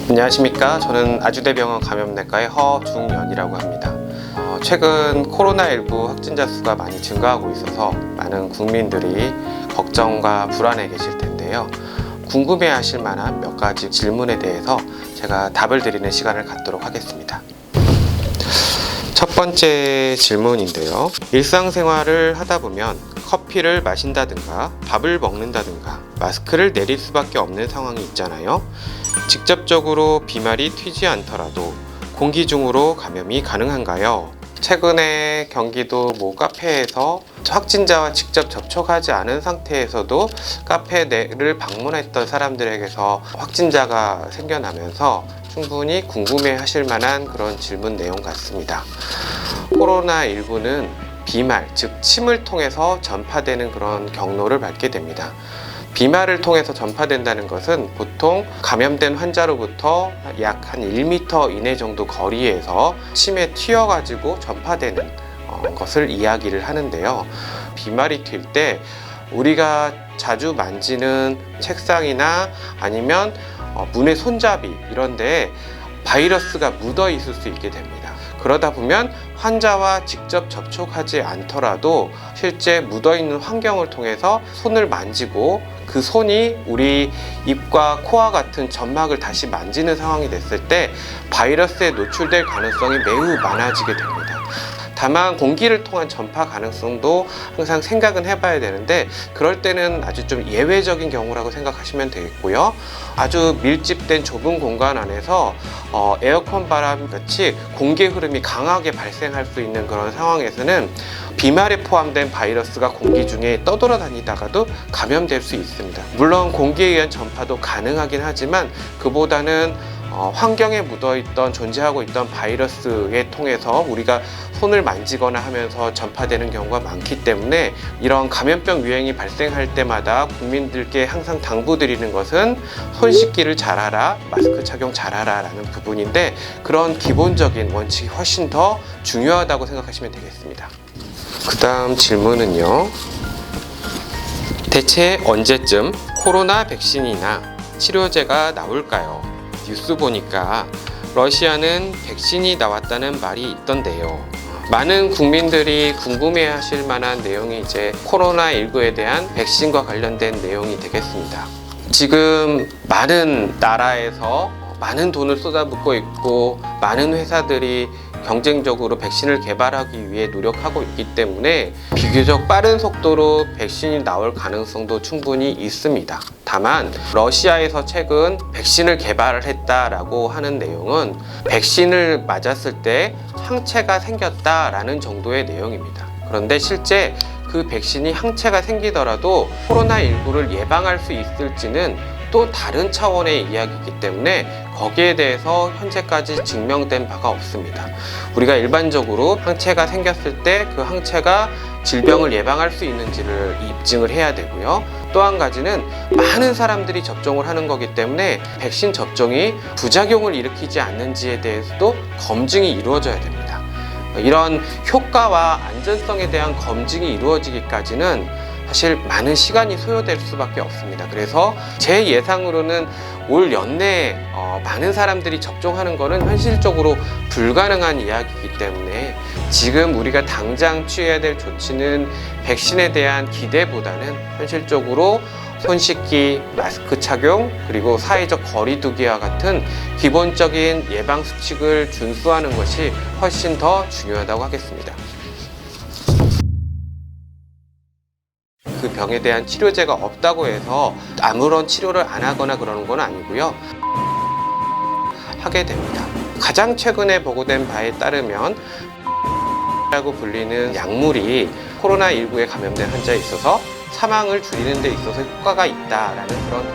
안녕하십니까. 저는 아주대병원 감염내과의 허중연이라고 합니다. 최근 코로나19 확진자 수가 많이 증가하고 있어서 많은 국민들이 걱정과 불안해 계실 텐데요. 궁금해 하실 만한 몇 가지 질문에 대해서 제가 답을 드리는 시간을 갖도록 하겠습니다. 첫 번째 질문인데요. 일상생활을 하다 보면 커피를 마신다든가 밥을 먹는다든가 마스크를 내릴 수밖에 없는 상황이 있잖아요. 직접적으로 비말이 튀지 않더라도 공기 중으로 감염이 가능한가요? 최근에 경기도 카페에서 확진자와 직접 접촉하지 않은 상태에서도 카페를 방문했던 사람들에게서 확진자가 생겨나면서 충분히 궁금해 하실 만한 그런 질문 내용 같습니다. 코로나19는 비말, 즉 침을 통해서 전파되는 그런 경로를 밟게 됩니다. 비말을 통해서 전파된다는 것은 보통 감염된 환자로부터 약 한 1m 이내 정도 거리에서 침에 튀어가지고 전파되는 것을 이야기를 하는데요. 비말이 튈 때 우리가 자주 만지는 책상이나 아니면 문의 손잡이 이런 데에 바이러스가 묻어 있을 수 있게 됩니다. 그러다 보면 환자와 직접 접촉하지 않더라도 실제 묻어있는 환경을 통해서 손을 만지고 그 손이 우리 입과 코와 같은 점막을 다시 만지는 상황이 됐을 때 바이러스에 노출될 가능성이 매우 많아지게 됩니다. 다만 공기를 통한 전파 가능성도 항상 생각은 해봐야 되는데 그럴 때는 아주 좀 예외적인 경우라고 생각하시면 되겠고요. 아주 밀집된 좁은 공간 안에서 에어컨 바람 같이 공기 흐름이 강하게 발생할 수 있는 그런 상황에서는 비말에 포함된 바이러스가 공기 중에 떠돌아다니다가도 감염될 수 있습니다. 물론 공기에 의한 전파도 가능하긴 하지만 그보다는 환경에 묻어있던 존재하고 있던 바이러스에 통해서 우리가 손을 만지거나 하면서 전파되는 경우가 많기 때문에 이런 감염병 유행이 발생할 때마다 국민들께 항상 당부드리는 것은 손 씻기를 잘하라, 마스크 착용 잘하라 라는 부분인데 그런 기본적인 원칙이 훨씬 더 중요하다고 생각하시면 되겠습니다. 그 다음 질문은요. 대체 언제쯤 코로나 백신이나 치료제가 나올까요? 뉴스 보니까 러시아는 백신이 나왔다는 말이 있던데요. 많은 국민들이 궁금해 하실 만한 내용이 이제 코로나19에 대한 백신과 관련된 내용이 되겠습니다. 지금 많은 나라에서 많은 돈을 쏟아붓고 있고 많은 회사들이 경쟁적으로 백신을 개발하기 위해 노력하고 있기 때문에 비교적 빠른 속도로 백신이 나올 가능성도 충분히 있습니다. 다만 러시아에서 최근 백신을 개발을 했다라고 하는 내용은 백신을 맞았을 때 항체가 생겼다라는 정도의 내용입니다. 그런데 실제 그 백신이 항체가 생기더라도 코로나19를 예방할 수 있을지는 또 다른 차원의 이야기이기 때문에 거기에 대해서 현재까지 증명된 바가 없습니다. 우리가 일반적으로 항체가 생겼을 때 그 항체가 질병을 예방할 수 있는지를 입증을 해야 되고요. 또 한 가지는 많은 사람들이 접종을 하는 거기 때문에 백신 접종이 부작용을 일으키지 않는지에 대해서도 검증이 이루어져야 됩니다. 이런 효과와 안전성에 대한 검증이 이루어지기까지는 사실 많은 시간이 소요될 수밖에 없습니다. 그래서 제 예상으로는 올 연내에 많은 사람들이 접종하는 것은 현실적으로 불가능한 이야기이기 때문에 지금 우리가 당장 취해야 될 조치는 백신에 대한 기대보다는 현실적으로 손 씻기, 마스크 착용, 그리고 사회적 거리 두기와 같은 기본적인 예방 수칙을 준수하는 것이 훨씬 더 중요하다고 하겠습니다. 그 병에 대한 치료제가 없다고 해서 아무런 치료를 안 하거나 그러는 건 아니고요. 하게 됩니다. 가장 최근에 보고된 바에 따르면 라고 불리는 약물이 코로나19에 감염된 환자에 있어서 사망을 줄이는 데 있어서 효과가 있다라는 그런